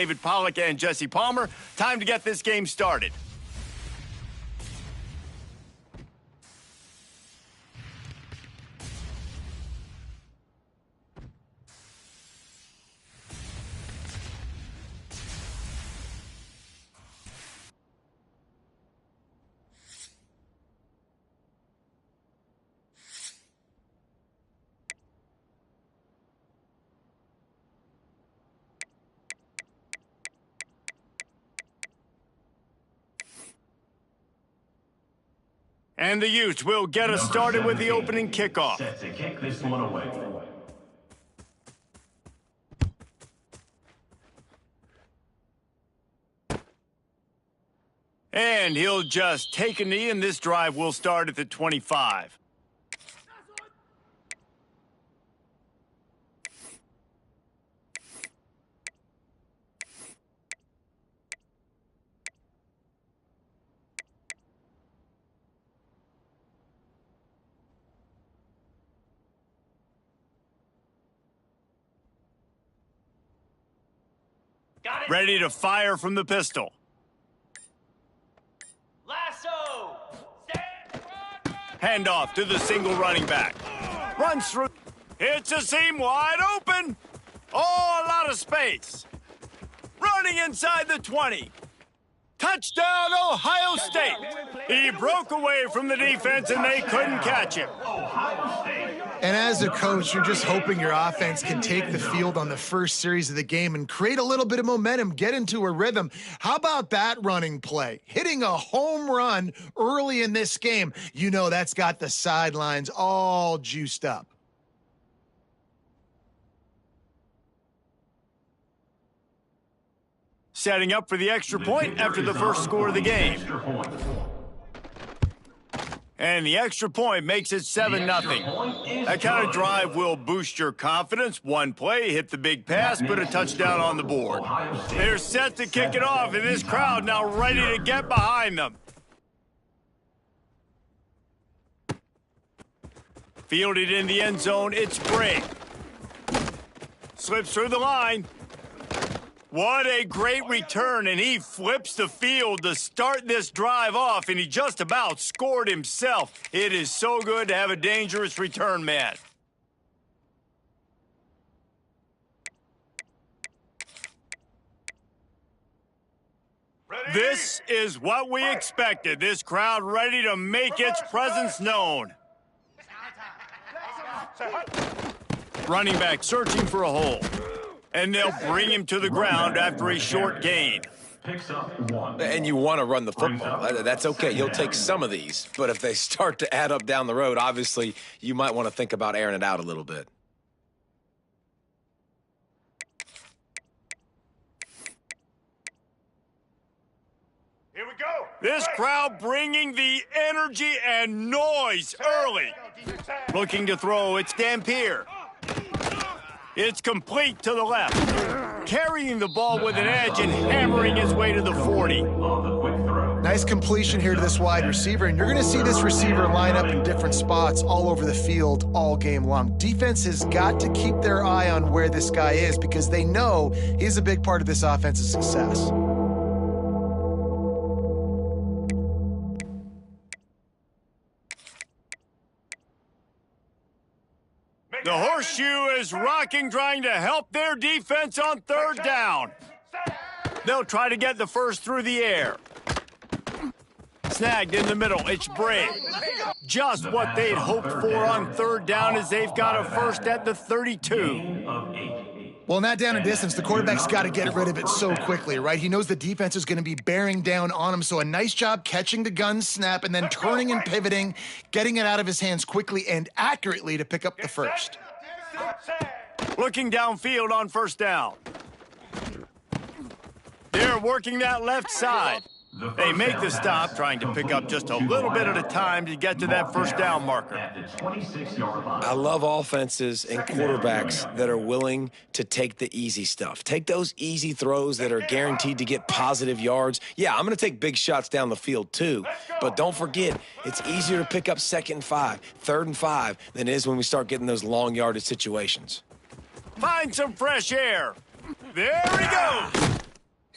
David Pollock and Jesse Palmer. Time to get this game started. And the Utes will get us started with the opening kickoff. Set to kick this one away. And he'll just take a knee, and this drive will start at the 25. Ready to fire from the pistol. Lasso! Handoff to the single running back. Runs through. Hits a seam wide open. Oh, a lot of space. Running inside the 20. Touchdown, Ohio State. He broke away from the defense, and they couldn't catch him. And as a coach, you're just hoping your offense can take the field on the first series of the game and create a little bit of momentum, get into a rhythm. How about that running play? Hitting a home run early in this game. You know that's got the sidelines all juiced up. Setting up for the extra point after the first score of the game. And the extra point makes it 7-0. That kind of drive will boost your confidence. One play, hit the big pass, put a touchdown on the board. They're set to kick it off, and this crowd now ready to get behind them. Fielded in the end zone, it's Gray. Slips through the line. What a great return, and he flips the field to start this drive off, and he just about scored himself. It is so good to have a dangerous return man. This is what we expected. This crowd ready to make its presence known. Running back searching for a hole. And they'll bring him to the ground after a short gain. Picks up one. And you want to run the football. That's okay. You'll take some of these. But if they start to add up down the road, obviously, you might want to think about airing it out a little bit. Here we go. This crowd bringing the energy and noise early. Looking to throw, it's Dampier. It's complete to the left. Carrying the ball with an edge and hammering his way to the 40. Nice completion here to this wide receiver, and you're going to see this receiver line up in different spots all over the field all game long. Defense has got to keep their eye on where this guy is because they know he's a big part of this offense's success. The horseshoe is rocking, trying to help their defense on third down. They'll try to get the first through the air. Snagged in the middle, it's Bray. Just what they'd hoped for on third down as they've got a first at the 32. Well, in that down and distance, the quarterback's got to get rid of it so quickly, right? He knows the defense is going to be bearing down on him, so a nice job catching the gun snap and then turning and pivoting, getting it out of his hands quickly and accurately to pick up the first. Looking downfield on first down. They're working that left side. They make the stop, trying to pick up just a little bit at a time to get to that first down marker. I love offenses and quarterbacks that are willing to take the easy stuff. Take those easy throws that are guaranteed to get positive yards. Yeah, I'm going to take big shots down the field too, but don't forget, it's easier to pick up 2nd and 5, 3rd and 5 than it is when we start getting those long yardage situations. Find some fresh air. There he goes.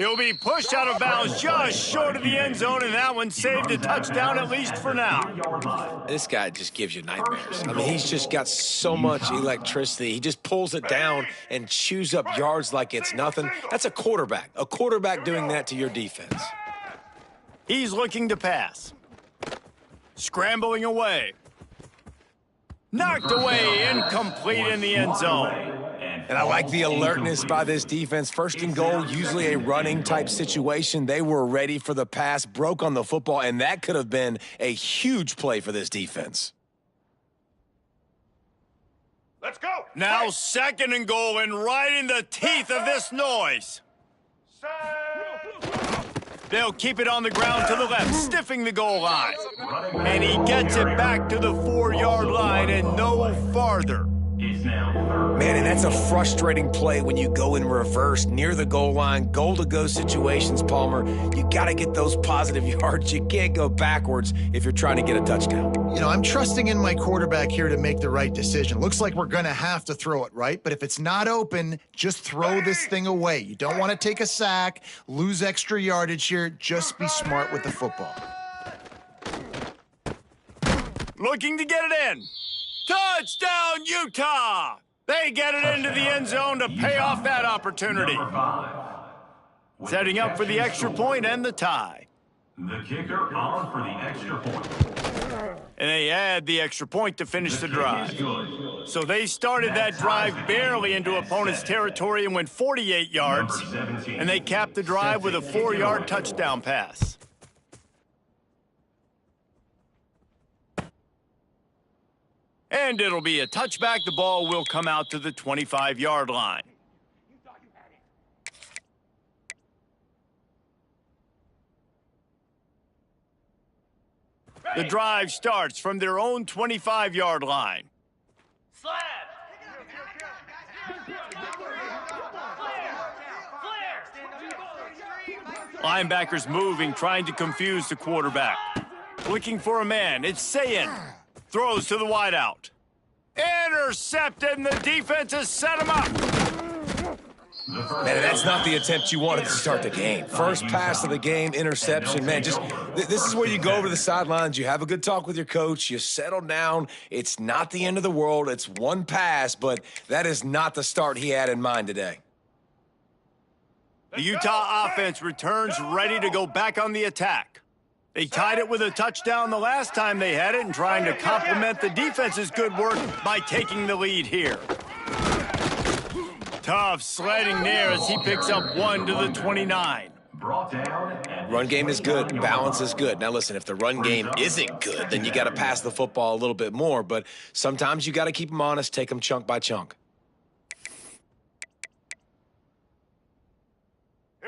He'll be pushed out of bounds just short of the end zone, and that one saved a touchdown at least for now. This guy just gives you nightmares. I mean, he's just got so much electricity. He just pulls it down and chews up yards like it's nothing. That's a quarterback. A quarterback doing that to your defense. He's looking to pass. Scrambling away. Knocked away, incomplete in the end zone. And I like the alertness by this defense. First and goal, usually a running type situation. They were ready for the pass, broke on the football, and that could have been a huge play for this defense. Let's go. Now second and goal, and right in the teeth of this noise. They'll keep it on the ground to the left, stiffing the goal line. And he gets it back to the 4-yard line and no farther. Man, and that's a frustrating play when you go in reverse near the goal line, goal-to-go situations, Palmer. You got to get those positive yards. You can't go backwards if you're trying to get a touchdown. You know, I'm trusting in my quarterback here to make the right decision. Looks like we're going to have to throw it, right? But if it's not open, just throw this thing away. You don't want to take a sack, lose extra yardage here. Just be smart with the football. Looking to get it in. Touchdown, Utah! They get it into the end zone to pay off that opportunity. Setting up for the extra point and the tie. The kicker on for the extra point. And they add the extra point to finish the drive. So they started that drive barely into opponent's territory and went 48 yards. And they capped the drive with a 4-yard touchdown pass. And it'll be a touchback. The ball will come out to the 25-yard line. The drive starts from their own 25-yard line. Linebackers moving, trying to confuse the quarterback. Looking for a man. It's Sayin. Throws to the wideout. Intercepted, and the defense has set him up. Man, that's not the attempt you wanted to start the game. First pass of the game, interception. Man, just this is where you go over the sidelines. You have a good talk with your coach. You settle down. It's not the end of the world. It's one pass, but that is not the start he had in mind today. The Utah offense returns ready to go back on the attack. They tied it with a touchdown the last time they had it and trying to complement the defense's good work by taking the lead here. Tough sledding there as he picks up 1 to the 29. Run game is good. Balance is good. Now, listen, if the run game isn't good, then you got to pass the football a little bit more. But sometimes you got to keep them honest, take them chunk by chunk.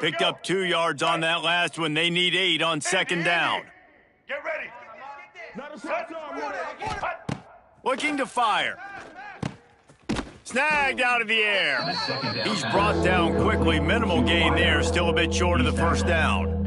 Picked up 2 yards on that last one. They need 8 on second down. Get ready. Looking to fire. Snagged out of the air. He's brought down quickly. Minimal gain there. Still a bit short of the first down.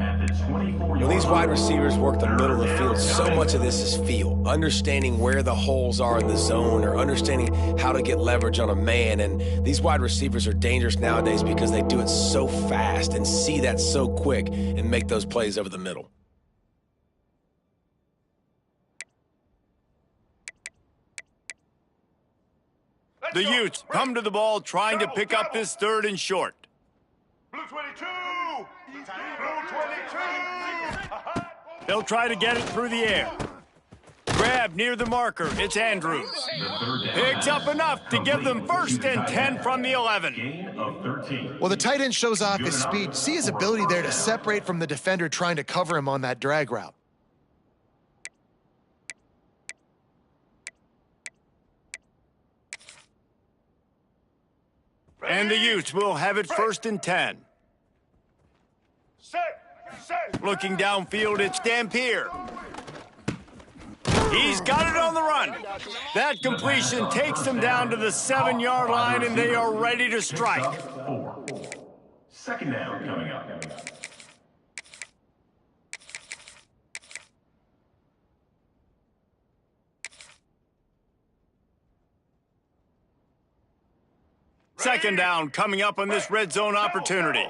When these wide receivers work the middle of the field, so much of this is feel. Understanding where the holes are in the zone or understanding how to get leverage on a man. And these wide receivers are dangerous nowadays because they do it so fast and see that so quick and make those plays over the middle. The Utes come to the ball trying to pick up this 3rd and short. Blue 22. Blue 22. They'll try to get it through the air. Grab near the marker. It's Andrews. Picks up enough to give them 1st and 10 from the 11. Well, the tight end shows off his speed. See his ability there to separate from the defender trying to cover him on that drag route. And the Utes will have it 1st and 10. Looking downfield, it's Dampier. He's got it on the run. That completion takes them down to the 7-yard line, and they are ready to strike. 2nd down coming up. Second down coming up on this red zone opportunity.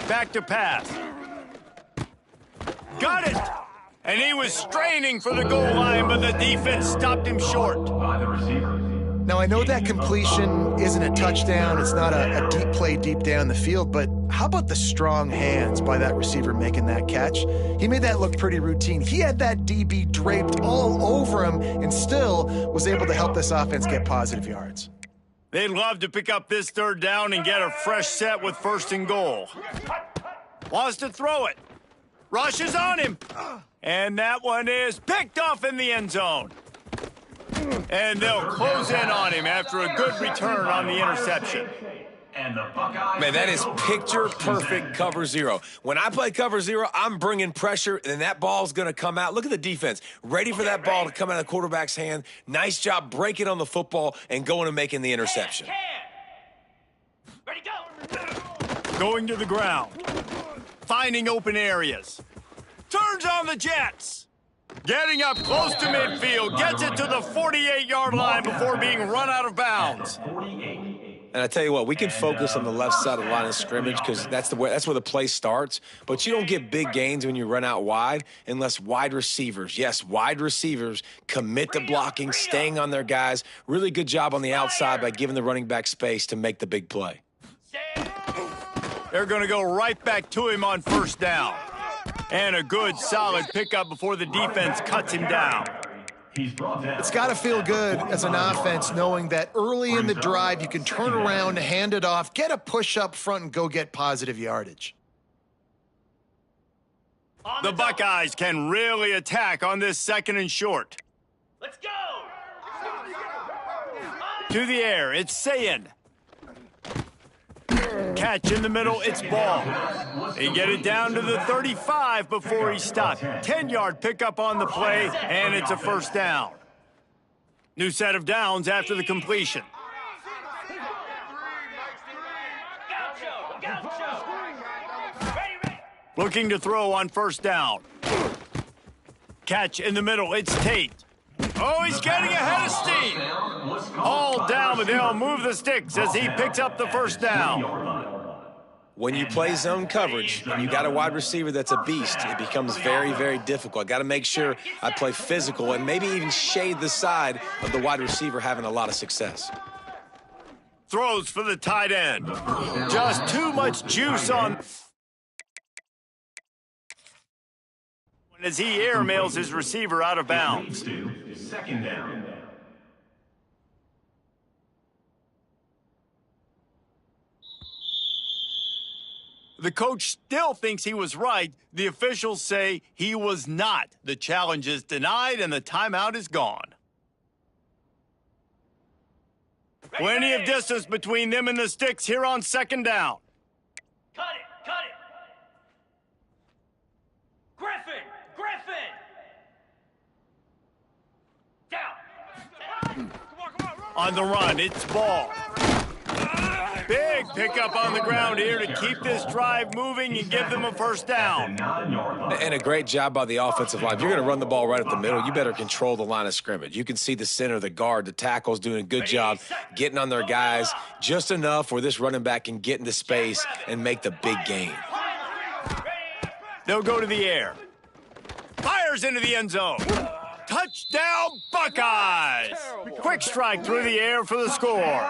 Back to pass. Got it! And he was straining for the goal line, but the defense stopped him short. By the receiver. Now, I know that completion isn't a touchdown. It's not a deep play deep down the field, but how about the strong hands by that receiver making that catch? He made that look pretty routine. He had that DB draped all over him and still was able to help this offense get positive yards. They'd love to pick up this third down and get a fresh set with 1st and goal. Wants to throw it. Rushes on him. And that one is picked off in the end zone. And they'll close in on him after a good return on the interception. And the Buckeyes. Man, that is picture-perfect cover zero. When I play cover zero, I'm bringing pressure, and that ball's going to come out. Look at the defense. Ready for that ball to come out of the quarterback's hand. Nice job breaking on the football and going and making the interception. Ready, go! Going to the ground. Finding open areas. Turns on the Jets. Getting up close to midfield. Gets it to the 48-yard line before being run out of bounds. And I tell you what, we can focus on the left side of the line of scrimmage because that's where the play starts. But you don't get big gains when you run out wide unless wide receivers, yes, wide receivers, commit to blocking, staying on their guys. Really good job on the outside by giving the running back space to make the big play. They're going to go right back to him on 1st down. And a good, solid pickup before the defense cuts him down. It's got to feel good as an offense knowing that early in the drive you can turn around, hand it off, get a push up front, and go get positive yardage. The Buckeyes can really attack on this 2nd and short. Let's go! To the air, it's Sayin. Catch in the middle, it's ball. They get it down to the 35 before he stopped. 10-yard pickup on the play, and it's a 1st down. New set of downs after the completion. Looking to throw on 1st down. Catch in the middle, it's Tate. Oh, he's getting ahead of steam. All down, but they'll move the sticks as he picks up the 1st down. When you play zone coverage and you got a wide receiver that's a beast, it becomes very, very difficult. I got to make sure I play physical and maybe even shade the side of the wide receiver having a lot of success. Throws for the tight end. Just too much juice on. As he airmails his receiver out of bounds. 2nd down. The coach still thinks he was right. The officials say he was not. The challenge is denied and the timeout is gone. Plenty of distance between them and the sticks here on 2nd down. Cut it! Cut it! Griffin! Griffin! Down! On the run, it's ball. Big pickup on the ground here to keep this drive moving and give them a 1st down. And a great job by the offensive line. If you're going to run the ball right at the middle, you better control the line of scrimmage. You can see the center, the guard, the tackles doing a good job getting on their guys just enough where this running back can get into space and make the big gain. They'll go to the air. Fires into the end zone. Touchdown, Buckeyes! Quick strike through the air for the score.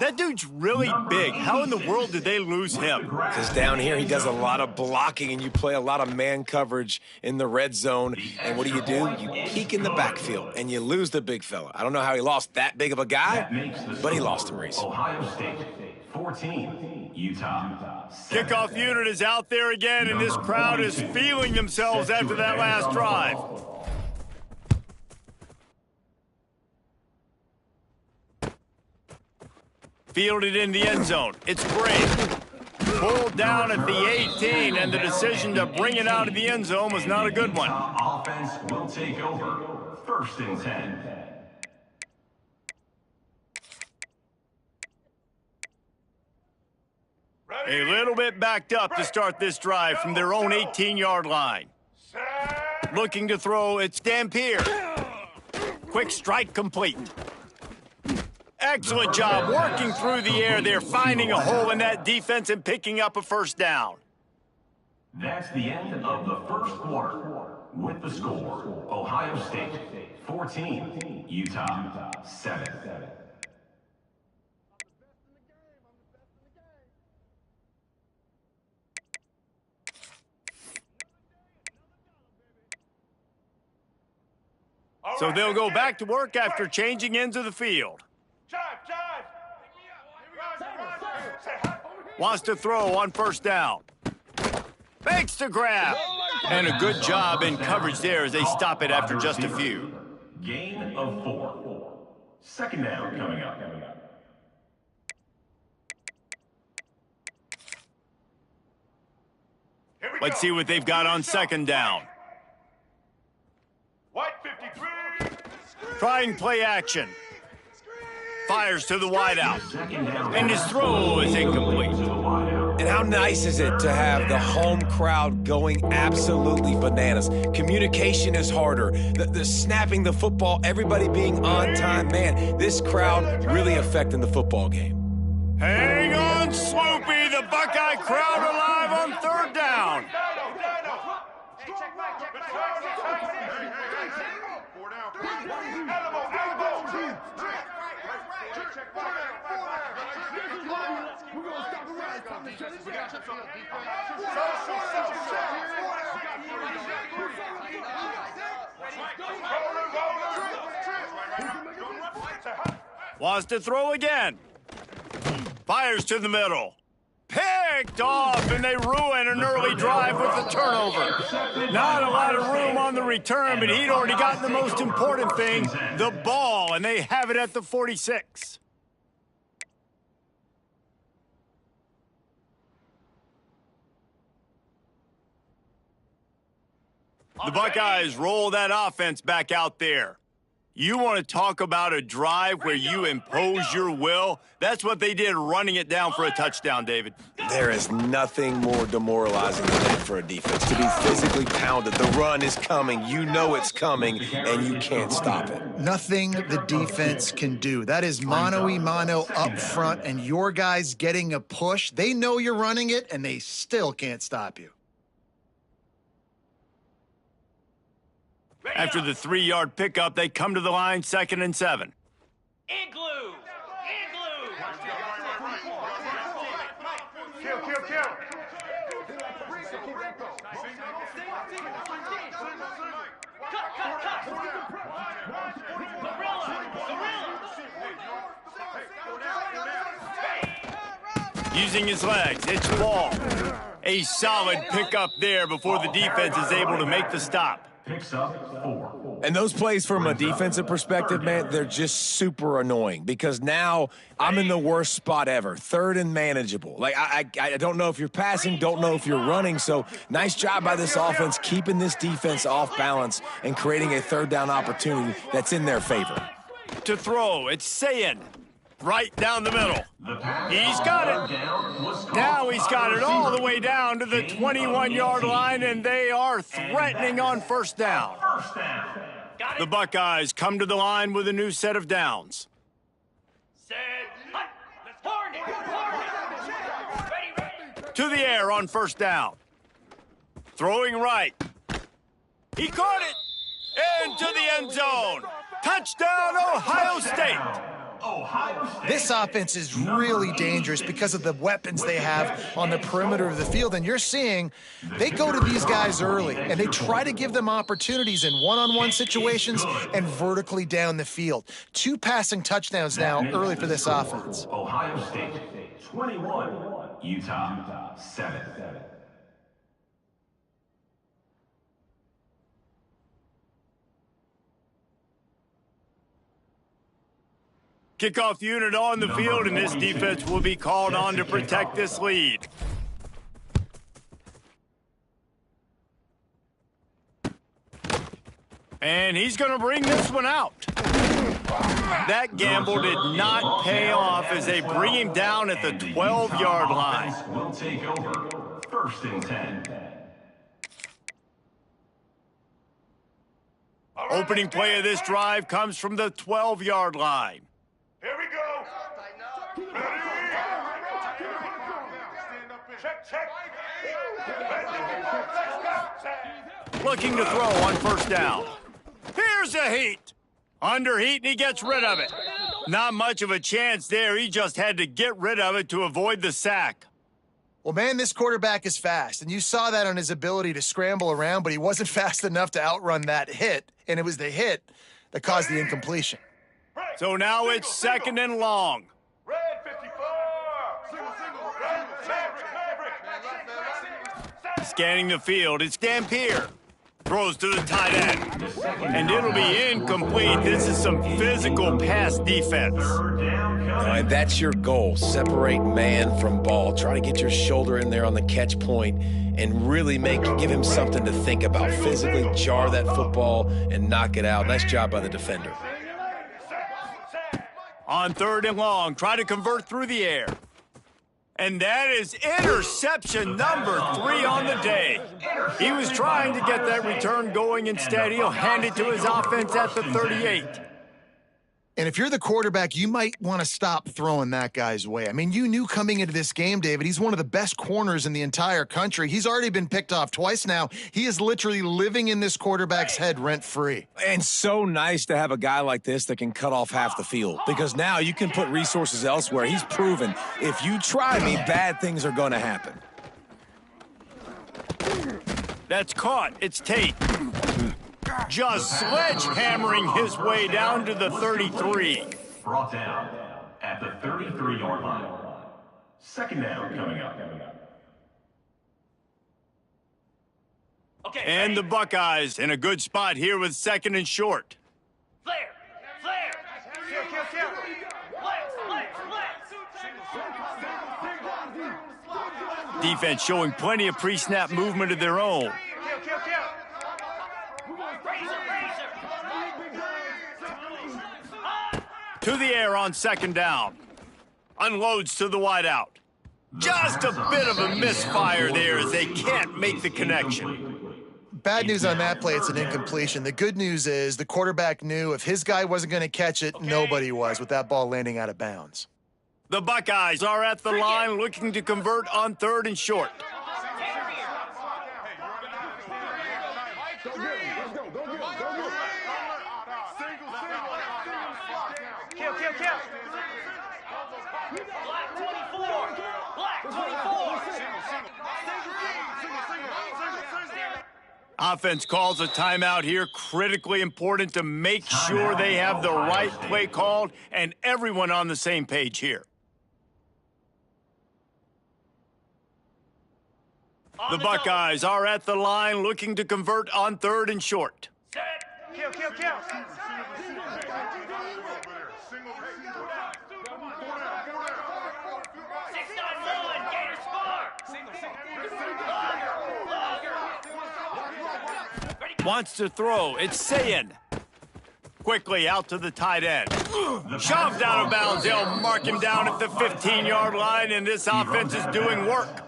That dude's really big. How in the world did they lose him? Because down here he does a lot of blocking and you play a lot of man coverage in the red zone. And what do? You peek in the backfield and you lose the big fella. I don't know how he lost that big of a guy, but he lost him recently. Ohio State, 14, Utah. Kickoff unit is out there again, and this crowd is feeling themselves after that last drive. Fielded in the end zone. It's great. Pulled down at the 18, and the decision to bring it out of the end zone was not a good one. Offense will take over. 1st and 10. A little bit backed up to start this drive from their own 18-yard line. Looking to throw, it's Dampier. Quick strike complete. excellent job working through the air there, finding a hole in that defense and picking up a first down. That's the end of the first quarter. With the score, Ohio State 14, Utah 7. So they'll go back to work after changing ends of the field. Wants to throw on first down. Makes the grab. And a good job in coverage there as they stop it after just a few. Gain of 4. Second down coming up. Let's see what they've got on second down. White 53. Trying play action. Fires to the wideout. And his throw is incomplete. And how nice is it to have the home crowd going absolutely bananas? Communication is harder. The snapping the football, everybody being on time. Man, this crowd really affecting the football game. Hang on, Sloopy. The Buckeye crowd alive on third down. Wants to throw again. Fires to the middle. Picked off, and they ruin an early drive with the turnover. Not a lot of room on the return, but he'd already gotten the most important thing, the ball, and they have it at the 46. The Buckeyes roll that offense back out there. You want to talk about a drive where you impose your will? That's what they did, running it down for a touchdown, David. There is nothing more demoralizing than that for a defense, to be physically pounded. The run is coming. You know it's coming, and you can't stop it. Nothing the defense can do. That is mano-a-mano up front, and your guys getting a push. They know you're running it, and they still can't stop you. After the 3-yard pickup, they come to the line, 2nd and 7. Igloo! Igloo! Kill. Cut! Gorilla! Using his legs, it's ball. A solid pickup there before the defense is able to make the stop. Picks up 4. And those plays from a defensive perspective, man, they're just super annoying because now I'm in the worst spot ever, 3rd and manageable. Like, I don't know if you're passing, don't know if you're running, so nice job by this offense keeping this defense off balance and creating a 3rd down opportunity that's in their favor. To throw, it's Sayin. Right down the middle. He's got it. Now he's got it all the way down to the 21-yard line, and they are threatening on first down. The Buckeyes come to the line with a new set of downs. Set. Hut. Hornet. Ready. To the air on first down. Throwing right. He caught it. Into the end zone. Touchdown, Ohio State. This offense is really dangerous because of the weapons they have on the perimeter of the field. And you're seeing they go to these guys early, and they try to give them opportunities in one-on-one situations and vertically down the field. 2 passing touchdowns now early for this offense. Ohio State 21, Utah 7. Kickoff unit on the field, and this defense will be called on to protect this lead. And he's going to bring this one out. That gamble did not pay off as they bring him down at the 12-yard line. Will take over 1st and 10. Opening play of this drive comes from the 12-yard line. Here we go. Looking to throw on first down. Here's a heat. Under heat, and he gets rid of it. Not much of a chance there. He just had to get rid of it to avoid the sack. Well, man, this quarterback is fast, and you saw that on his ability to scramble around, but he wasn't fast enough to outrun that hit, and it was the hit that caused the incompletion. So now it's second and long. Red 54. Scanning the field, it's Dampier. Throws to the tight end. And it'll be incomplete. This is some physical pass defense. And that's your goal. Separate man from ball. Try to get your shoulder in there on the catch point and really give him something to think about. Physically jar that football and knock it out. Nice job by the defender. On third and long, try to convert through the air. And that is interception number 3 on the day. He was trying to get that return going. Instead, he'll hand it to his offense at the 38. And if you're the quarterback, you might want to stop throwing that guy's way. I mean, you knew coming into this game, David, he's one of the best corners in the entire country. He's already been picked off twice now. He is literally living in this quarterback's head rent-free. And so nice to have a guy like this that can cut off half the field, because now you can put resources elsewhere. He's proven if you try me, bad things are going to happen. That's caught. It's Tate. Just sledgehammering his way down to the 33. Brought down at the 33-yard line. Second down coming up. Okay. And the Buckeyes in a good spot here with second and short. Flare. Flare. Kill. Flex. Defense showing plenty of pre-snap movement of their own. Kill. To the air on second down. Unloads to the wideout. Just a bit of a misfire there as they can't make the connection. Bad news on that play, it's an incompletion. The good news is the quarterback knew if his guy wasn't going to catch it, nobody was with that ball landing out of bounds. The Buckeyes are at the line looking to convert on third and short. Kill. Black 24. Black 24. Offense calls a timeout here. Critically important to make sure they have the right play called and everyone on the same page here. The Buckeyes are at the line looking to convert on third and short. Set. Kill. 691. Gator Spar. Wants to throw. It's Sayin. Quickly out to the tight end. Shoved out of bounds. They'll mark him down at the 15-yard line, and this offense is doing work.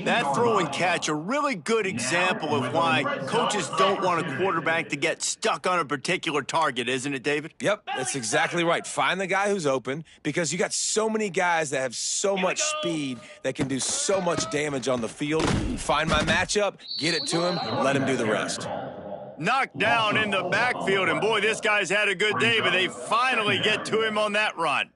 That throw and catch, a really good example of why coaches don't want a quarterback to get stuck on a particular target, isn't it, David? Yep, that's exactly right. Find the guy who's open, because you got so many guys that have so much speed that can do so much damage on the field. Find my matchup, get it to him, let him do the rest. Knocked down in the backfield, and boy, this guy's had a good day, but they finally get to him on that run.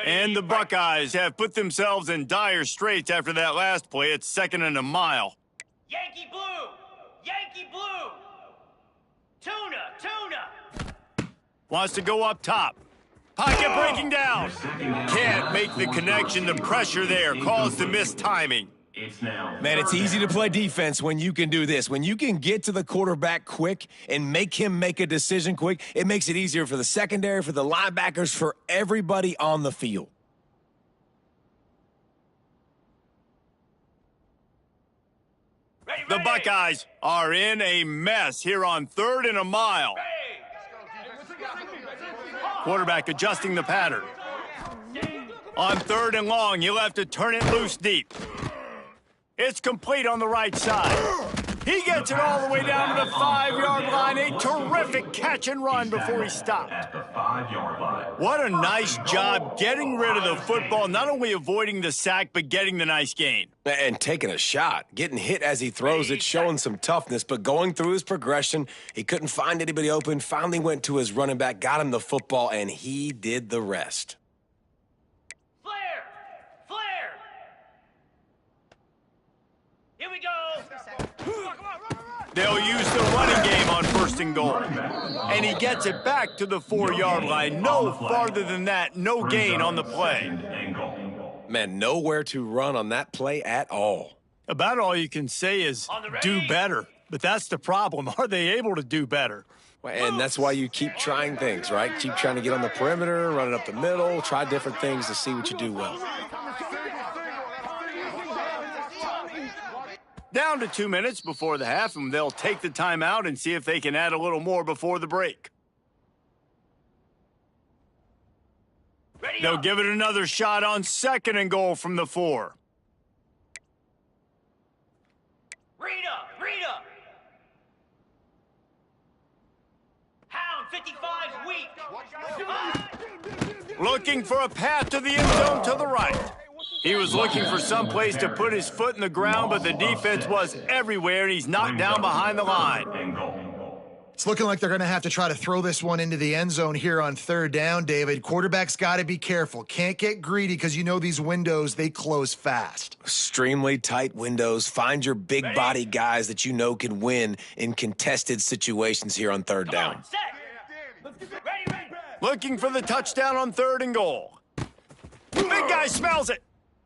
And the Buckeyes have put themselves in dire straits after that last play. It's second and a mile. Yankee blue. Yankee blue. Tuna. Wants to go up top. Pocket breaking down. Can't make the connection. The pressure there caused the missed timing. Man, it's easy to play defense when you can do this. When you can get to the quarterback quick and make him make a decision quick, it makes it easier for the secondary, for the linebackers, for everybody on the field. The Buckeyes are in a mess here on third and a mile. Quarterback adjusting the pattern. On third and long, you'll have to turn it loose deep. It's complete on the right side. He gets it all the way down to the 5-yard line. A terrific catch and run before he stopped. At the 5-yard line. What a nice job getting rid of the football, not only avoiding the sack, but getting the nice gain. And taking a shot, getting hit as he throws it, showing some toughness, but going through his progression, he couldn't find anybody open, finally went to his running back, got him the football, and he did the rest. Flare! Flare! Here we go! They'll use the running game on 1st and goal. And he gets it back to the 4-yard line. No farther than that, no gain on the play. Man, nowhere to run on that play at all. About all you can say is do better. But that's the problem. Are they able to do better? And that's why you keep trying things, right? Keep trying to get on the perimeter, run it up the middle, try different things to see what you do well. Down to 2 minutes before the half, and they'll take the timeout and see if they can add a little more before the break. They'll give it another shot on 2nd and goal from the 4. Rita! Rita! Hound 55's weak! Looking for a path to the end zone to the right. He was looking for some place to put his foot in the ground, but the defense was everywhere, and he's knocked down behind the line. It's looking like they're going to have to try to throw this one into the end zone here on 3rd down, David. Quarterback's got to be careful. Can't get greedy because you know these windows, they close fast. Extremely tight windows. Find your big body guys that you know can win in contested situations here on 3rd down. Set! Ready! Looking for the touchdown on 3rd and goal. Big guy smells it.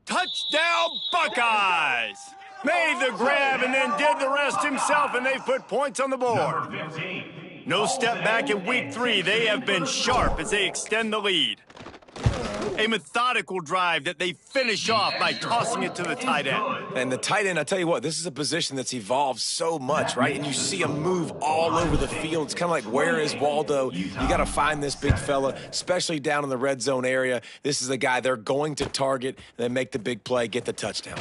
Touchdown, Buckeyes! Made the grab and then did the rest himself, and they've put points on the board. No step back in week 3. They have been sharp as they extend the lead. A methodical drive that they finish off by tossing it to the tight end. And the tight end, I tell you what, this is a position that's evolved so much, right? And you see him move all over the field. It's kind of like, where is Waldo? You got to find this big fella, especially down in the red zone area. This is the guy they're going to target and then make the big play, get the touchdown.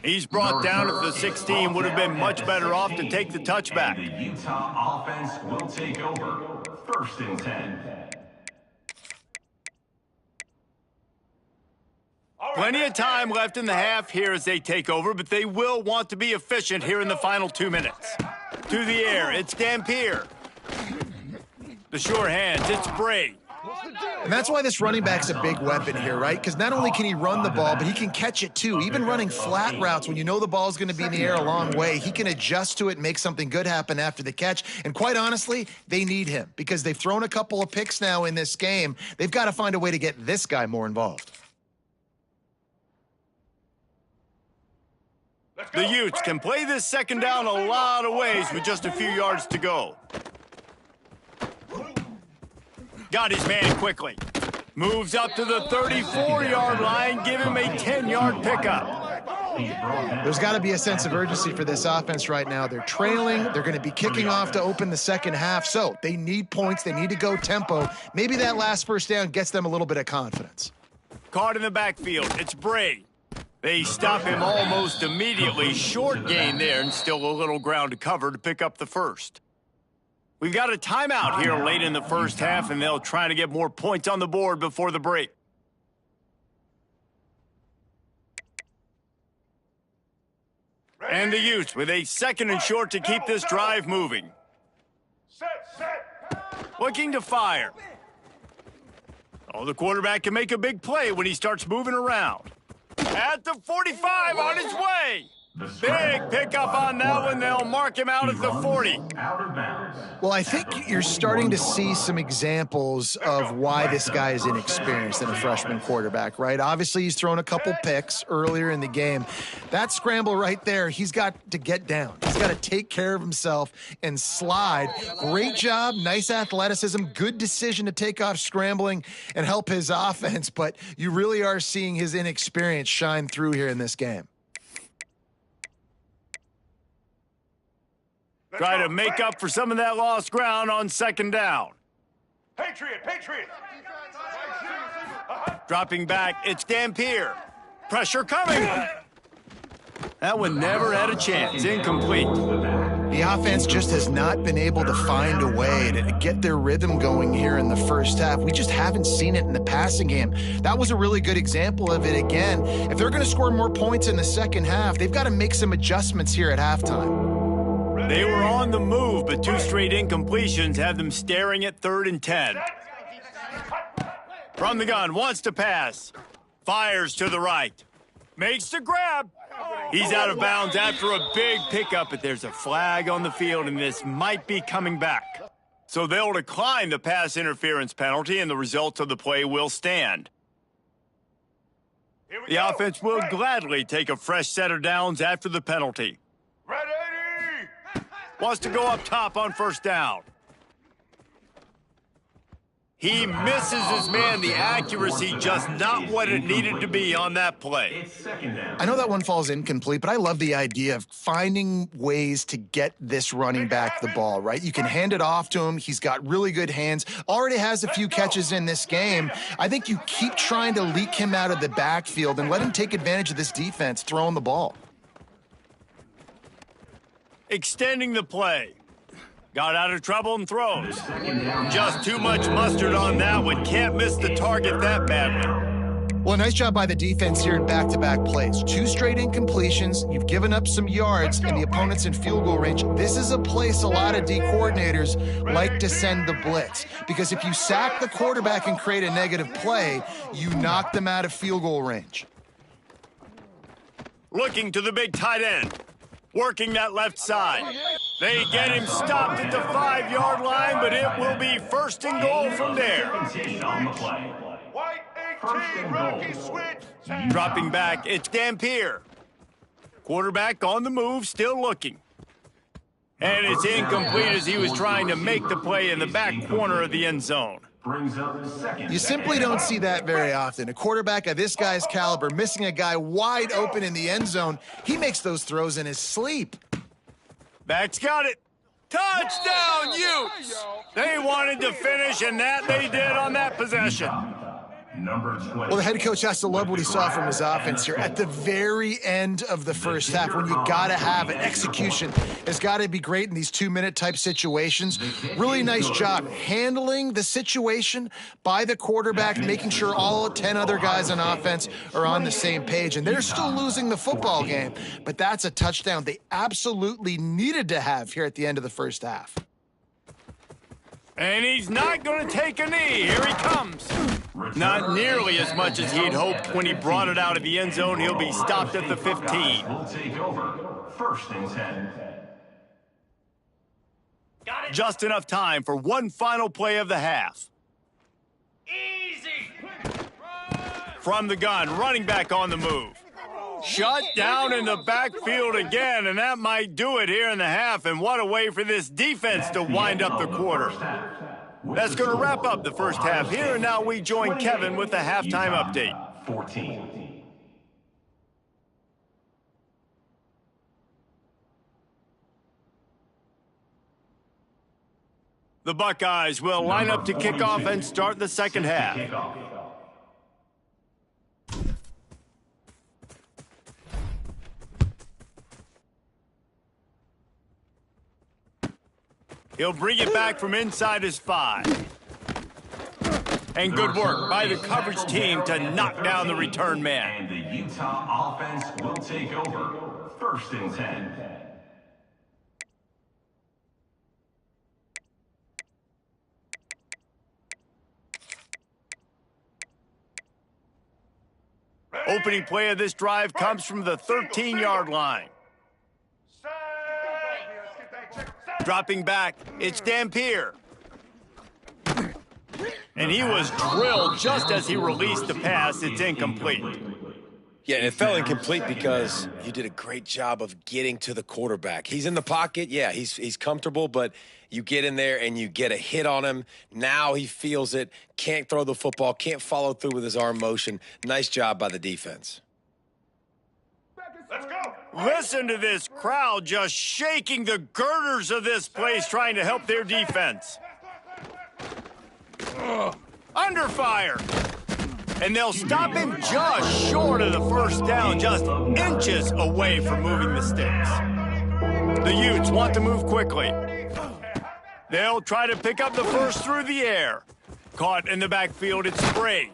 He's brought down at the 16. Would have been much better off to take the touchback. The Utah offense will take over. 1st and 10. Plenty of time left in the half here as they take over, but they will want to be efficient here in the final 2 minutes. To the air, it's Dampier. The sure hands, it's Bray. And that's why this running back's a big weapon here, right? Because not only can he run the ball, but he can catch it too. Even running flat routes when you know the ball's going to be in the air a long way, he can adjust to it and make something good happen after the catch. And quite honestly, they need him because they've thrown a couple of picks now in this game. They've got to find a way to get this guy more involved. The Utes can play this 2nd down a lot of ways with just a few yards to go. Got his man quickly. Moves up to the 34-yard line, give him a 10-yard pickup. There's got to be a sense of urgency for this offense right now. They're trailing. They're going to be kicking off to open the 2nd half, so they need points. They need to go tempo. Maybe that last 1st down gets them a little bit of confidence. Caught in the backfield. It's Bray. They stop him almost immediately. Short gain there and still a little ground to cover to pick up the 1st. We've got a timeout here late in the 1st half, and they'll try to get more points on the board before the break. And the Utes with a 2nd and short to keep this drive moving. Looking to fire. Oh, the quarterback can make a big play when he starts moving around. At the 45 on his way. Big pickup on that one. They'll mark him out at the 40. Well, I think you're starting to see some examples of why this guy is inexperienced in a freshman quarterback, right? Obviously, he's thrown a couple picks earlier in the game. That scramble right there, he's got to get down. He's got to take care of himself and slide. Great job, nice athleticism, good decision to take off scrambling and help his offense, but you really are seeing his inexperience shine through here in this game. Try to make up for some of that lost ground on 2nd down. Patriot! Dropping back, it's Dampier. Pressure coming. That one never had a chance. Incomplete. The offense just has not been able to find a way to get their rhythm going here in the first half. We just haven't seen it in the passing game. That was a really good example of it again. If they're going to score more points in the second half, they've got to make some adjustments here at halftime. They were on the move, but 2 straight incompletions have them staring at 3rd and 10. From the gun, wants to pass. Fires to the right. Makes the grab. He's out of bounds after a big pickup, but there's a flag on the field, and this might be coming back. So they'll decline the pass interference penalty, and the results of the play will stand. The offense will gladly take a fresh set of downs after the penalty. Wants to go up top on 1st down. He misses his man. The accuracy just not what it needed to be on that play. I know that one falls incomplete, but I love the idea of finding ways to get this running back the ball, right? You can hand it off to him. He's got really good hands. Already has a few catches in this game. I think you keep trying to leak him out of the backfield and let him take advantage of this defense throwing the ball. Extending the play. Got out of trouble and throws. Just too much mustard on that one. Can't miss the target that badly. Well, nice job by the defense here in back-to-back plays. 2 straight incompletions. You've given up some yards, and the opponent's in field goal range. This is a place a lot of D coordinators like to send the blitz, because if you sack the quarterback and create a negative play, you knock them out of field goal range. Looking to the big tight end. Working that left side. They get him stopped at the 5-yard line, but it will be 1st and goal from there. White 18, Rocky switch. Dropping back, it's Dampier. Quarterback on the move, still looking. And it's incomplete as he was trying to make the play in the back corner of the end zone. You simply don't see that very often. A quarterback of this guy's caliber missing a guy wide open in the end zone. He makes those throws in his sleep. Back's got it. Touchdown, Utes! They wanted to finish, and that they did on that possession. Well, the head coach has to love what he saw from his offense here. At the very end of the first half, when you got to have it, execution has got to be great in these 2-minute type situations. Really nice job handling the situation by the quarterback, making sure all 10 other guys on offense are on the same page. And they're still losing the football game, but that's a touchdown they absolutely needed to have here at the end of the first half. And he's not going to take a knee. Here he comes. Not nearly as much as he'd hoped when he brought it out of the end zone. He'll be stopped at the 15. Will take over. 1st and 10. Got it. Just enough time for one final play of the half. Easy. From the gun, running back on the move. Shut down in the backfield again, and that might do it here in the half. And what a way for this defense to wind up the quarter. That's going to wrap up the first half here, and now we join Kevin with the halftime update. 14. The Buckeyes will line up to kick off and start the second half. He'll bring it back from inside his 5. And good work by the coverage team to knock down the return man. And the Utah offense will take over. 1st and 10. Opening play of this drive comes from the 13-yard line. Dropping back, it's Dampier. And he was drilled just as he released the pass. It's incomplete. Yeah, and it fell incomplete because you did a great job of getting to the quarterback. He's in the pocket. Yeah, he's comfortable, but you get in there and you get a hit on him. Now he feels it, can't throw the football, can't follow through with his arm motion. Nice job by the defense. Let's go. Listen to this crowd just shaking the girders of this place trying to help their defense. Under fire. And they'll stop him just short of the first down, just inches away from moving the sticks. The Utes want to move quickly. They'll try to pick up the first through the air. Caught in the backfield, it's Spring.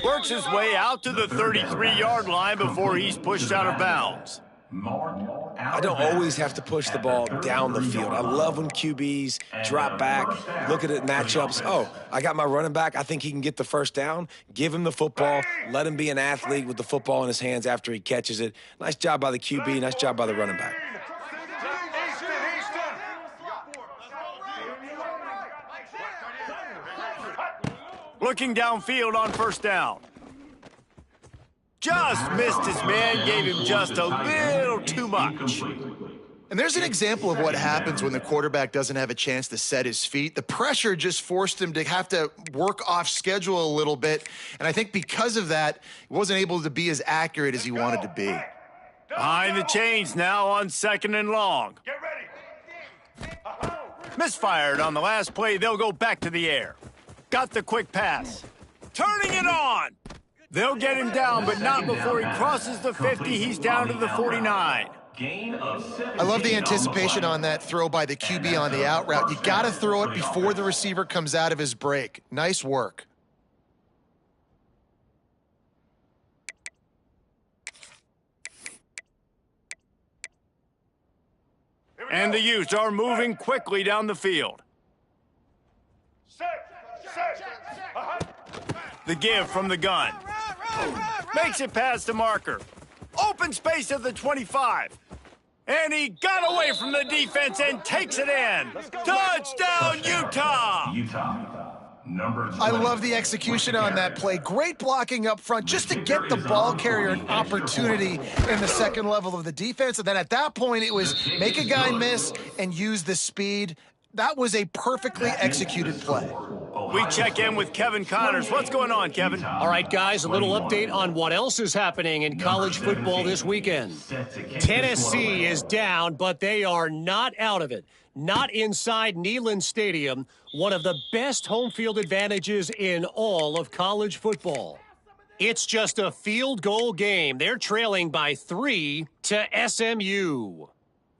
Works his way out to the 33-yard line before he's pushed out of bounds. I don't always have to push the ball down the field. I love when QBs drop back, look at it matchups. Oh, I got my running back. I think he can get the first down. Give him the football. Let him be an athlete with the football in his hands after he catches it. Nice job by the QB. Nice job by the running back. Looking downfield on first down. Just missed his man, gave him just a little too much. And there's an example of what happens when the quarterback doesn't have a chance to set his feet. The pressure just forced him to have to work off schedule a little bit. And I think because of that, he wasn't able to be as accurate as he wanted to be. Behind the chains now on 2nd and long. Get ready. Misfired on the last play. They'll go back to the air. Got the quick pass. Turning it on. They'll get him down, but not before he crosses the 50. He's down to the 49. I love the anticipation on that throw by the QB on the out route. You got to throw it before the receiver comes out of his break. Nice work. And the Utes are moving quickly down the field. The give from the gun. Makes it past the marker. Open space at the 25. And he got away from the defense and takes it in. Touchdown, Utah! I love the execution on that play. Great blocking up front just to get the ball carrier an opportunity in the second level of the defense. And then at that point, it was make a guy miss and use the speed. That was a perfectly executed play. We check in with Kevin Connors. What's going on, Kevin? All right, guys, a little update on what else is happening in college football this weekend. Tennessee is down, but they are not out of it. Not inside Neyland Stadium, one of the best home field advantages in all of college football. It's just a field goal game. They're trailing by 3 to SMU.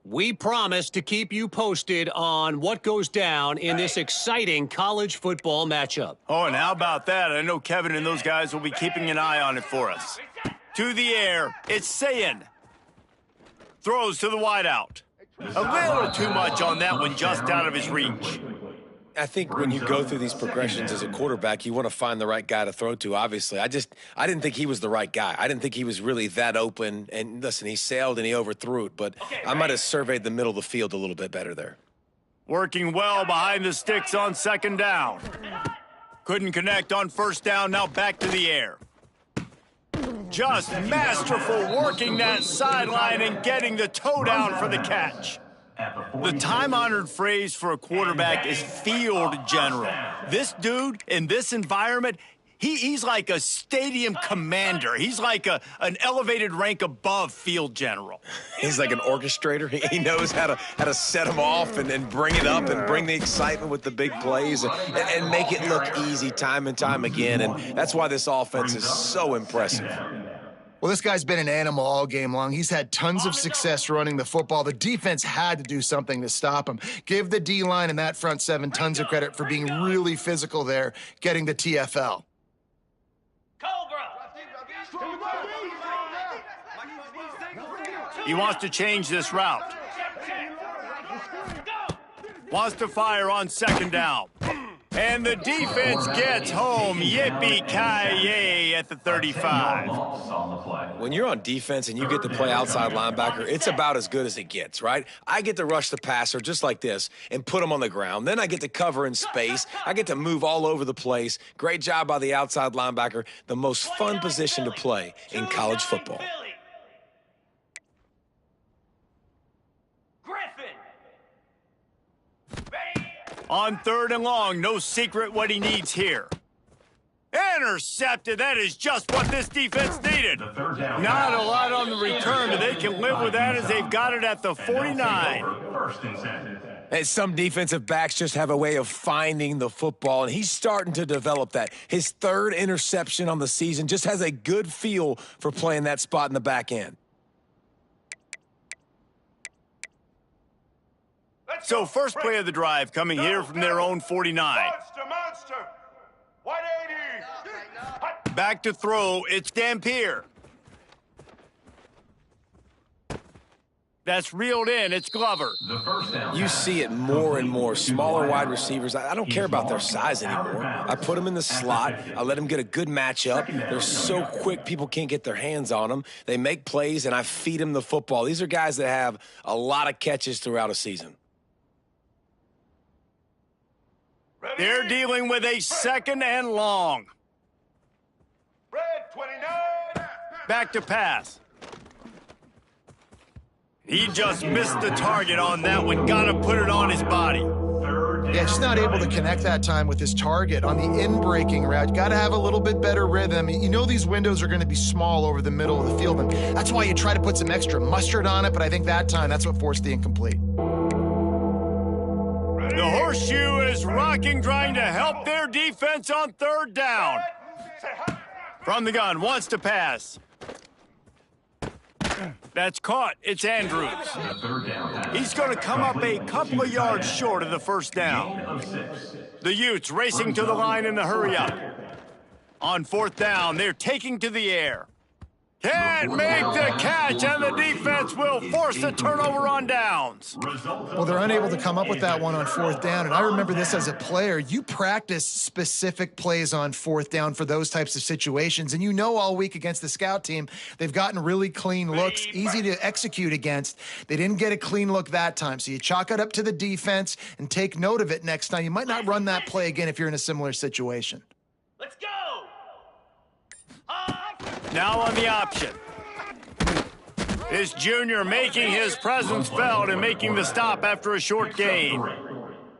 We promise to keep you posted on what goes down in this exciting college football matchup. Oh, and how about that? I know Kevin and those guys will be keeping an eye on it for us. To the air, it's Sayin. Throws to the wideout. A little too much on that one, just out of his reach. I think when you go through these progressions as a quarterback, you want to find the right guy to throw to, obviously. I didn't think he was the right guy. I didn't think he was really that open. And listen, he sailed and he overthrew it, but I might have surveyed the middle of the field a little bit better there. Working well behind the sticks on 2nd down. Couldn't connect on 1st down, now back to the air. Just masterful working that sideline and getting the toe down for the catch. The time-honored phrase for a quarterback is field general. This dude, in this environment, he's like a stadium commander. He's like an elevated rank above field general. He's like an orchestrator. He knows how to set them off and bring it up and bring the excitement with the big plays and make it look easy time and time again. And that's why this offense is so impressive. Well, this guy's been an animal all game long. He's had tons of success running the football. The defense had to do something to stop him. Give the D-line and that front seven tons of credit for being really physical there, getting the TFL. He wants to change this route. Wants to fire on 2nd down. And the defense gets home. Yippee-ki-yay at the 35. When you're on defense and you get to play outside linebacker, it's about as good as it gets, right? I get to rush the passer just like this and put him on the ground. Then I get to cover in space. I get to move all over the place. Great job by the outside linebacker. The most fun position to play in college football. On 3rd and long, no secret what he needs here. Intercepted. That is just what this defense needed. Not a lot on the return, but they can live with that as they've got it at the 49. And some defensive backs just have a way of finding the football, and he's starting to develop that. His third interception on the season just has a good feel for playing that spot in the back end. So first play of the drive coming here from their own 49. Monster! 180! Back to throw, it's Dampier. That's reeled in, it's Glover. You see it more and more. Smaller wide receivers, I don't care about their size anymore. I put them in the slot. I let them get a good matchup. They're so quick, people can't get their hands on them. They make plays, and I feed them the football. These are guys that have a lot of catches throughout a season. They're dealing with a second and long. Red 29! Back to pass. He just missed the target on that one. Got to put it on his body. Yeah, just not able to connect that time with his target on the in-breaking route. Got to have a little bit better rhythm. You know these windows are going to be small over the middle of the field, and that's why you try to put some extra mustard on it, but I think that time, that's what forced the incomplete. The horseshoe is rocking, trying to help their defense on third down. From the gun, wants to pass. That's caught. It's Andrews. He's going to come up a couple of yards short of the first down. The Utes racing to the line in the hurry up. On fourth down, they're taking to the air. Can't make the catch, and the defense will force a turnover on downs. Well, they're unable to come up with that one on fourth down, and I remember this as a player. You practice specific plays on fourth down for those types of situations, and you know all week against the scout team, they've gotten really clean looks, easy to execute against. They didn't get a clean look that time, so you chalk it up to the defense and take note of it next time. You might not run that play again if you're in a similar situation. Let's go! Now on the option. This junior making his presence felt and making the stop after a short gain.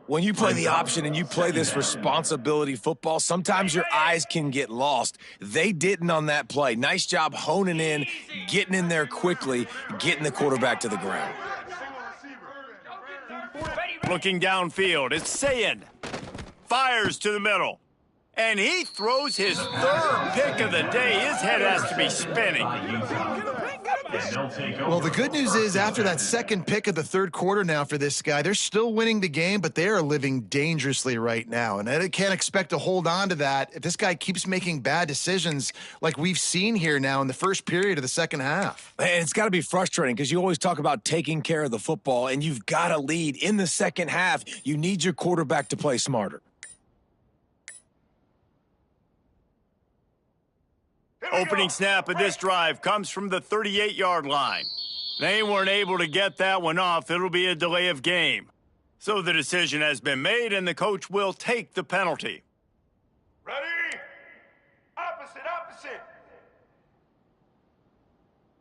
When you play the option and you play this responsibility football, sometimes your eyes can get lost. They didn't on that play. Nice job honing in, getting in there quickly, getting the quarterback to the ground. Looking downfield, it's Sayin. Fires to the middle. And he throws his third pick of the day. His head has to be spinning. Well, the good news is after that second pick of the third quarter now for this guy, they're still winning the game, but they are living dangerously right now. And they can't expect to hold on to that if this guy keeps making bad decisions like we've seen here now in the first period of the second half. And it's got to be frustrating because you always talk about taking care of the football, and you've got to lead in the second half. You need your quarterback to play smarter. Opening snap of this drive comes from the 38-yard line. They weren't able to get that one off. It'll be a delay of game. So the decision has been made, and the coach will take the penalty. Ready? Opposite.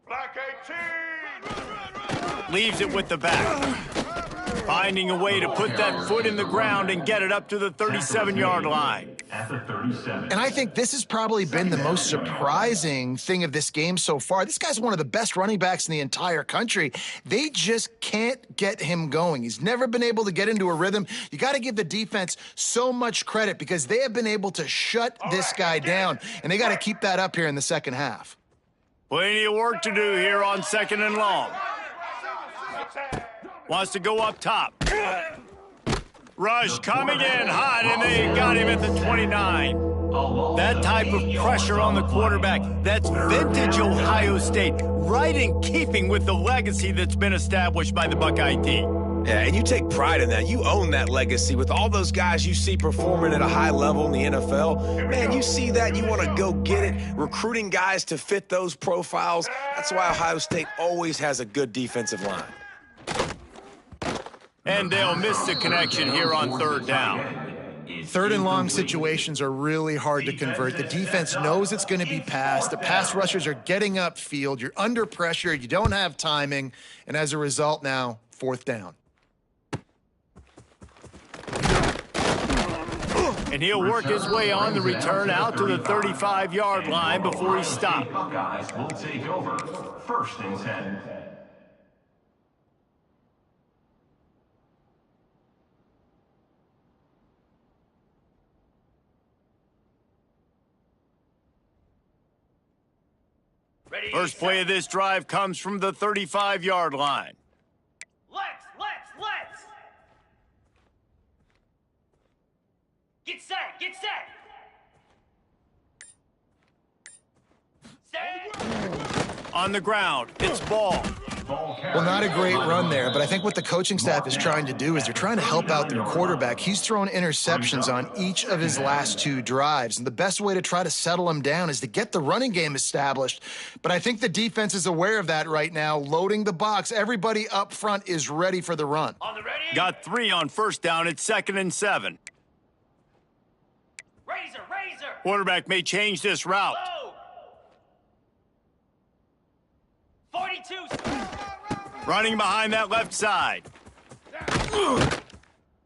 Black 18! Leaves it with the back. Finding a way to put that foot in the ground and get it up to the 37-yard line. And I think this has probably been the most surprising thing of this game so far. This guy's one of the best running backs in the entire country. They just can't get him going. He's never been able to get into a rhythm. You got to give the defense so much credit because they have been able to shut this guy down, and they got to keep that up here in the second half. Plenty of work to do here on second and long. Wants to go up top. Rush coming in hot, and they got him at the 29. That type of pressure on the quarterback, that's vintage Ohio State, right in keeping with the legacy that's been established by the Buckeye team. Yeah, and you take pride in that. You own that legacy with all those guys you see performing at a high level in the NFL. Man, you see that, you want to go get it. Recruiting guys to fit those profiles. That's why Ohio State always has a good defensive line. And they'll miss the connection here on third down. Third and long situations are really hard to convert. The defense knows it's going to be passed. The pass rushers are getting upfield. You're under pressure. You don't have timing. And as a result now, fourth down. And he'll work his way on the return out to the 35-yard line before he stopped. Buckeyes will take over. First and 10. First play of this drive comes from the 35-yard line. Let's. Get set. Set. On the ground, it's ball. Well, not a great run there, but I think what the coaching staff is trying to do is they're trying to help out their quarterback. He's thrown interceptions on each of his last 2 drives, and the best way to try to settle him down is to get the running game established. But I think the defense is aware of that right now, loading the box. Everybody up front is ready for the run. On the ready. Got 3 on first down. It's 2nd and 7. Razor. Quarterback may change this route. Low. 42. Running behind that left side.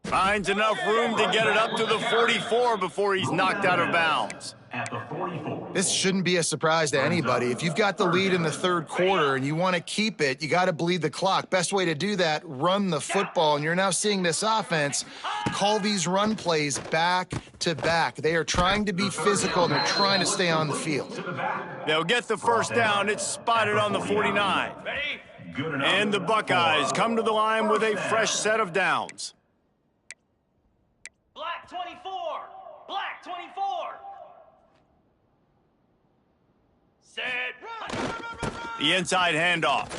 Finds enough room to get it up to the 44 before he's knocked out of bounds. At the 44. This shouldn't be a surprise to anybody. If you've got the lead in the 3rd quarter and you want to keep it, you got to bleed the clock. Best way to do that, run the football. And you're now seeing this offense call these run plays back to back. They are trying to be physical, and they're trying to stay on the field. They'll get the first down. It's spotted on the 49. Ready. And the Buckeyes come to the line with a fresh set of downs. Black 24. Set. The inside handoff.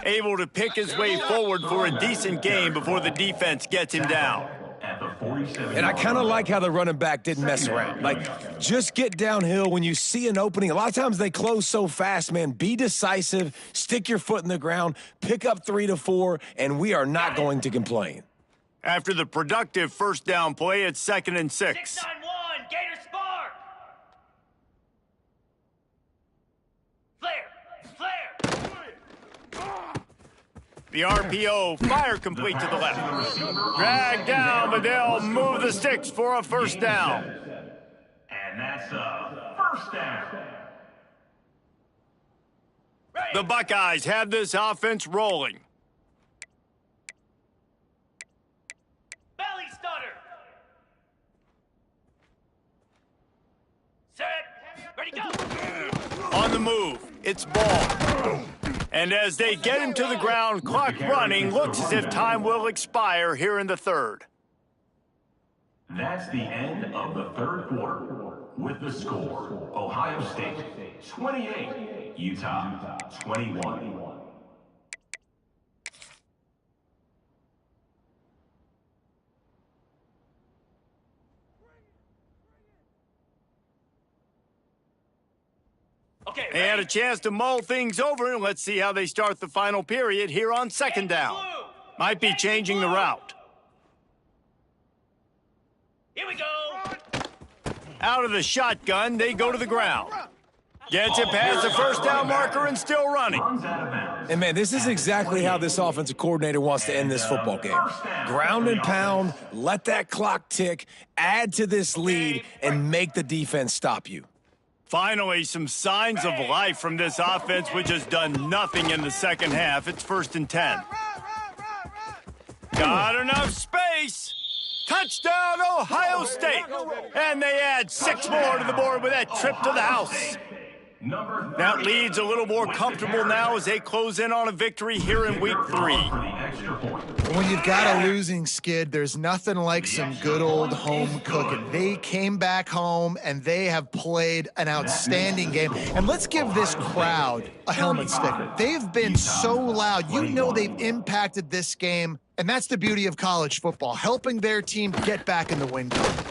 Able to pick his way forward for a decent gain before the defense gets him down. At the 47. And I kind of like how the running back didn't mess around. Like, just get downhill when you see an opening. A lot of times they close so fast, man. Be decisive, stick your foot in the ground, pick up 3 to 4, and we are not going to complain. After the productive first down play, it's 2nd and 6. 691. Gator Spark. Flare. The RPO, fire complete to the left. Drag down, but they'll move the sticks for a first down. And that's a first down. The Buckeyes have this offense rolling. Belly stutter. Set. Ready, go. On the move, it's ball. And as they get him to the ground, clock running, looks as if time will expire here in the 3rd. That's the end of the 3rd quarter. With the score, Ohio State 28, Utah 21. Okay, They had a chance to mull things over, and let's see how they start the final period here on 2nd down. Might be changing the route. Here we go. Out of the shotgun, they go to the ground. Gets it past the first down marker and still running. And, man, this is exactly how this offensive coordinator wants to end this football game. Ground and pound, let that clock tick, add to this lead, and make the defense stop you. Finally, some signs of life from this offense, which has done nothing in the second half. It's 1st and 10. Got enough space. Touchdown, Ohio State. And they add 6 more to the board with that trip to the house. That lead's a little more comfortable now as they close in on a victory here in week 3. When you've got a losing skid, there's nothing like some good old home cooking. They came back home, and they have played an outstanding game. And let's give this crowd a helmet sticker. They've been so loud. You know they've impacted this game, and that's the beauty of college football, helping their team get back in the win column.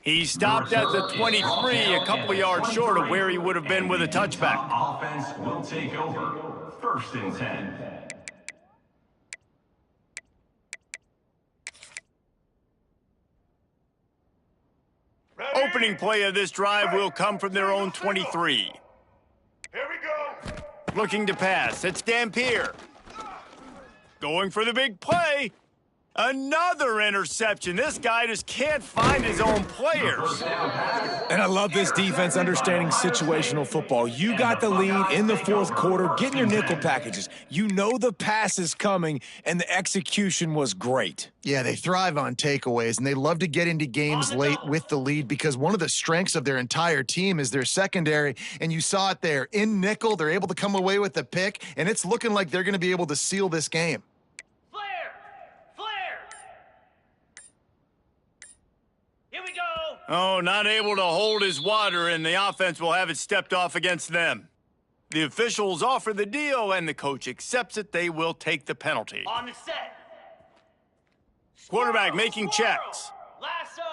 He stopped at the 23, a couple yards short of where he would have been with a touchback. Offense will take over. 1st and 10. Opening play of this drive will come from their own 23. Here we go. Looking to pass, it's Dampier. Going for the big play. Another interception. This guy just can't find his own players. And I love this defense understanding situational football. You got the lead in the fourth quarter, getting your nickel packages. You know the pass is coming, and the execution was great. Yeah, they thrive on takeaways, and they love to get into games late with the lead because one of the strengths of their entire team is their secondary, and you saw it there. In nickel, they're able to come away with the pick, and it's looking like they're going to be able to seal this game. Oh, not able to hold his water, and the offense will have it stepped off against them. The officials offer the deal, and the coach accepts it. They will take the penalty. On the set. Quarterback making checks. Lasso.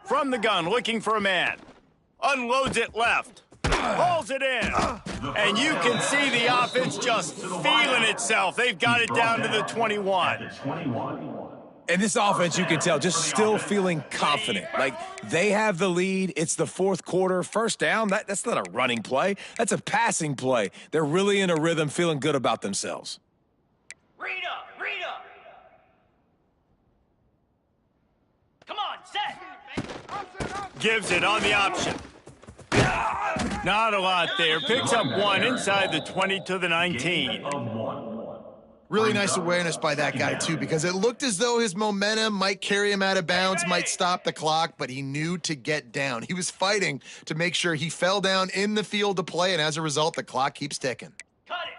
From the gun, looking for a man. Unloads it left. Hauls it in. And you can see the offense just feeling itself. They've got it down to the 21. And this offense, you can tell, just still feeling confident. Like, they have the lead. It's the fourth quarter. First down, that's not a running play. That's a passing play. They're really in a rhythm, feeling good about themselves. Read up. Come on, set. Gives it on the option. Not a lot there. Picks up one inside the 20 to the 19. Really nice awareness by that guy, too, because it looked as though his momentum might carry him out of bounds, might stop the clock, but he knew to get down. He was fighting to make sure he fell down in the field to play, and as a result, the clock keeps ticking. Cut it.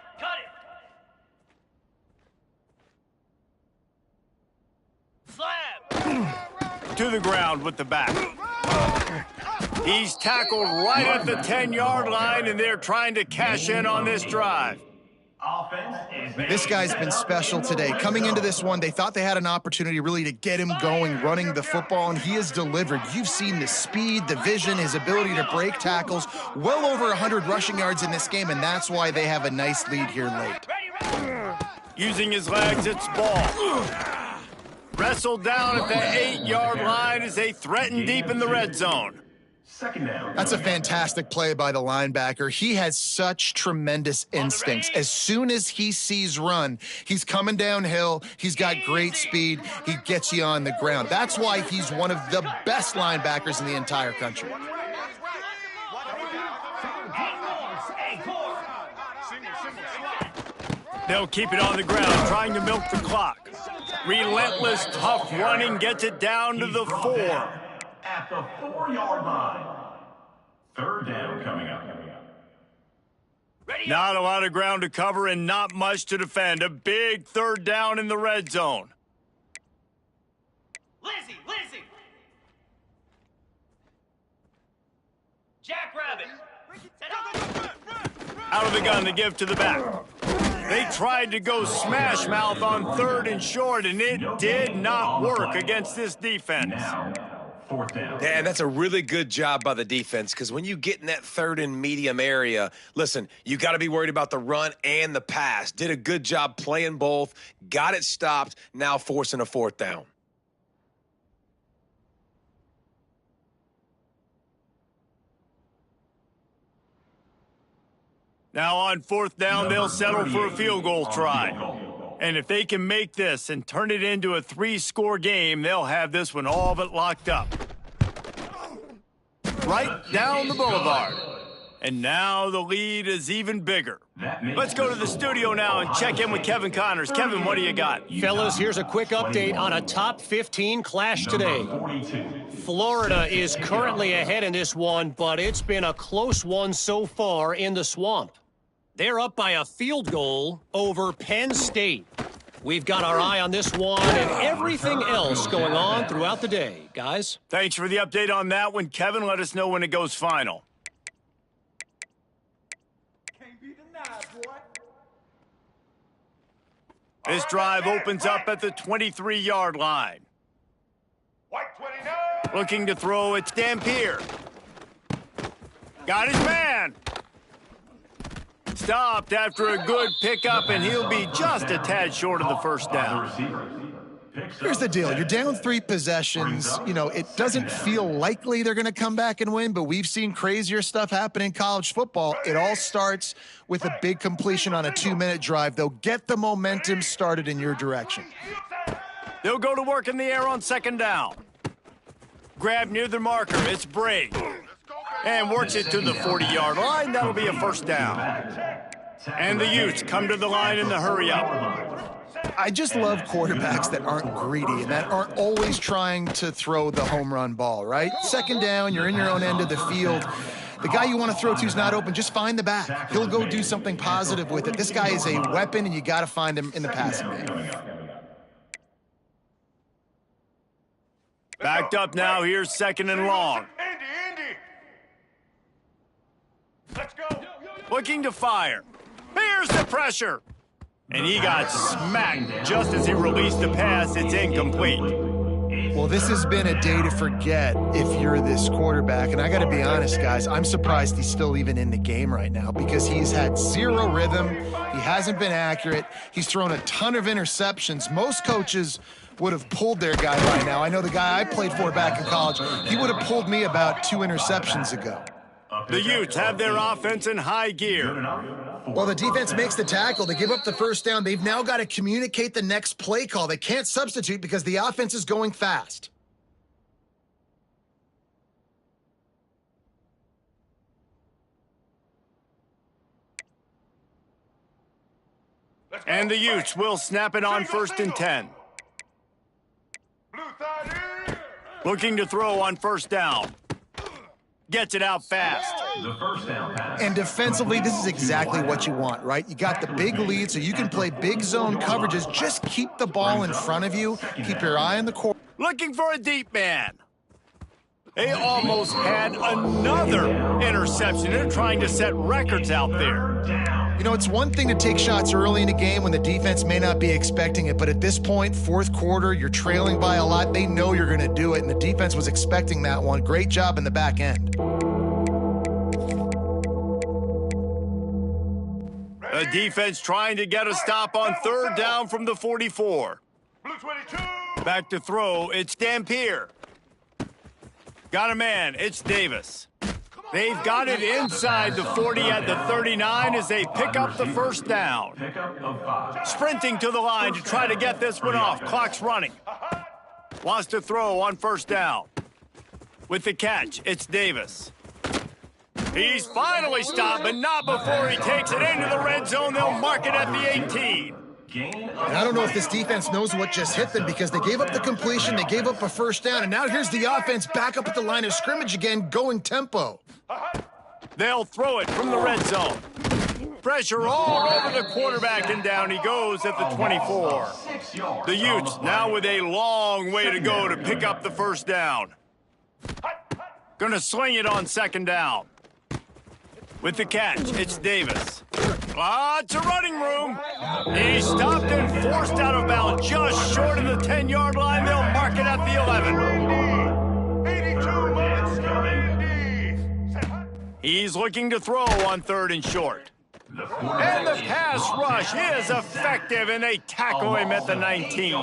Slab. To the ground with the back. He's tackled right at the 10-yard line, and they're trying to cash in on this drive. This guy's been special today. Coming into this one, they thought they had an opportunity really to get him going, running the football, and he has delivered. You've seen the speed, the vision, his ability to break tackles, well over 100 rushing yards in this game, and that's why they have a nice lead here late. Using his legs, it's ball. Wrestled down at the 8-yard line as they threaten deep in the red zone. That's a fantastic play by the linebacker. He has such tremendous instincts. As soon as he sees run, he's coming downhill. He's got great speed. He gets you on the ground. That's why he's one of the best linebackers in the entire country. They'll keep it on the ground, trying to milk the clock. Relentless, tough running gets it down to the 4. At the 4-yard line. Third down coming up. Not a lot of ground to cover and not much to defend. A big third down in the red zone. Lizzie. Jackrabbit. Out of the gun to give to the back. They tried to go smash mouth on 3rd and short, and it did not work against this defense. Fourth down. Dan, that's a really good job by the defense because when you get in that 3rd and medium area, listen, you got to be worried about the run and the pass. Did a good job playing both, got it stopped, now forcing a 4th down. Now on 4th down, they'll settle for a field goal try. And if they can make this and turn it into a 3-score game, they'll have this one all but locked up. Right down the boulevard. And now the lead is even bigger. Let's go to the studio now and check in with Kevin Connors. Kevin, what do you got? Fellas, here's a quick update on a top 15 clash today. Florida is currently ahead in this one, but it's been a close one so far in the Swamp. They're up by a field goal over Penn State. We've got our eye on this one and everything else going on throughout the day, guys. Thanks for the update on that one, Kevin. Let us know when it goes final. This drive opens up at the 23-yard line. White 29. Looking to throw, it's Dampier. Got his man. Stopped after a good pickup, and he'll be just a tad short of the first down. Here's the deal. You're down 3 possessions. You know, it doesn't feel likely they're going to come back and win, but we've seen crazier stuff happen in college football. It all starts with a big completion on a 2-minute drive. They'll get the momentum started in your direction. They'll go to work in the air on 2nd down. Grab near the marker. It's Briggs. And works it to the 40-yard line. That'll be a 1st down. And the Utes come to the line in the hurry-up. I just love quarterbacks that aren't greedy and that aren't always trying to throw the home run ball, right? 2nd down, you're in your own end of the field. The guy you want to throw to is not open. Just find the back. He'll go do something positive with it. This guy is a weapon, and you got to find him in the passing game. Backed up now. Here's 2nd and long. Indy. Let's go. Looking to fire. Here's the pressure. And he got smacked just as he released the pass. It's incomplete. Well, this has been a day to forget if you're this quarterback. And I got to be honest, guys, I'm surprised he's still even in the game right now because he's had 0 rhythm. He hasn't been accurate. He's thrown a ton of interceptions. Most coaches would have pulled their guy by now. I know the guy I played for back in college, he would have pulled me about 2 interceptions ago. The Utes have their offense in high gear. Well, the defense makes the tackle. They give up the 1st down. They've now got to communicate the next play call. They can't substitute because the offense is going fast. And the Utes will snap it on 1st and 10. Looking to throw on 1st down. Gets it out fast. The 1st down pass. And defensively, this is exactly what you want, right? You got the big lead, so you can play big zone coverages. Just keep the ball in front of you. Keep your eye on the corner. Looking for a deep man. They almost had another interception. They're trying to set records out there. You know, it's one thing to take shots early in a game when the defense may not be expecting it, but at this point, 4th quarter, you're trailing by a lot. They know you're going to do it, and the defense was expecting that one. Great job in the back end. The defense trying to get a stop on 3rd down from the 44. Back to throw, it's Dampier. Got a man, it's Davis. They've got it inside the 40 at the 39 as they pick up the 1st down. Sprinting to the line to try to get this one off. Clock's running. Wants to throw on 1st down. With the catch, it's Davis. He's finally stopped, but not before he takes it into the red zone. They'll mark it at the 18. And I don't know if this defense knows what just hit them because they gave up the completion, they gave up a 1st down, and now here's the offense back up at the line of scrimmage again, going tempo. They'll throw it from the red zone. Pressure all over the quarterback, and down he goes at the 24. The Utes now with a long way to go to pick up the 1st down. Gonna sling it on 2nd down. With the catch, it's Davis. Lots of running room. He stopped and forced out of bounds just short of the 10-yard line. They'll mark it at the 11. 82 minutes. He's looking to throw on 3rd and short. And the pass rush is effective, and they tackle him at the 19.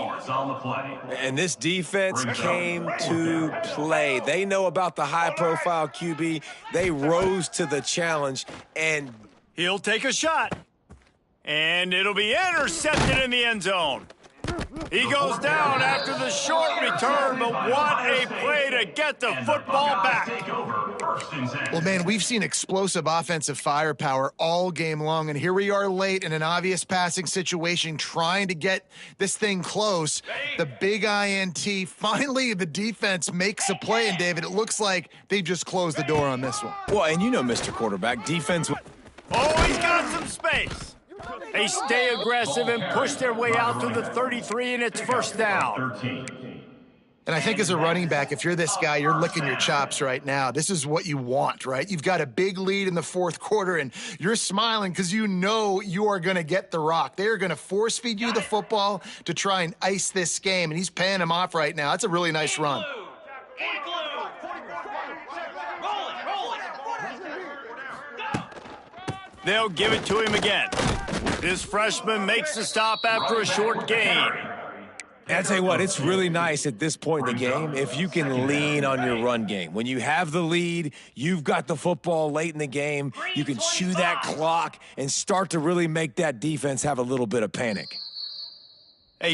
And this defense came to play. They know about the high-profile QB. They rose to the challenge, and he'll take a shot. And it'll be intercepted in the end zone. He goes down after the short return, but what a play to get the football back. Well, man, we've seen explosive offensive firepower all game long, and here we are late in an obvious passing situation trying to get this thing close. The big INT. Finally, the defense makes a play, and David, it looks like they've just closed the door on this one. well, and you know, Mr. Quarterback, defense. Oh, he's got some space. They stay aggressive and push their way out to the 33, and it's 1st down. And I think as a running back, if you're this guy, you're licking your chops right now. This is what you want, right? You've got a big lead in the 4th quarter, and you're smiling because you know you are going to get the rock. They are going to force feed you the football to try and ice this game, and he's paying him off right now. That's a really nice run. They'll give it to him again. This freshman makes the stop after a short gain. And I tell you what, it's really nice at this point in the game if you can lean on your run game. When you have the lead, you've got the football late in the game, you can chew that clock and start to really make that defense have a little bit of panic.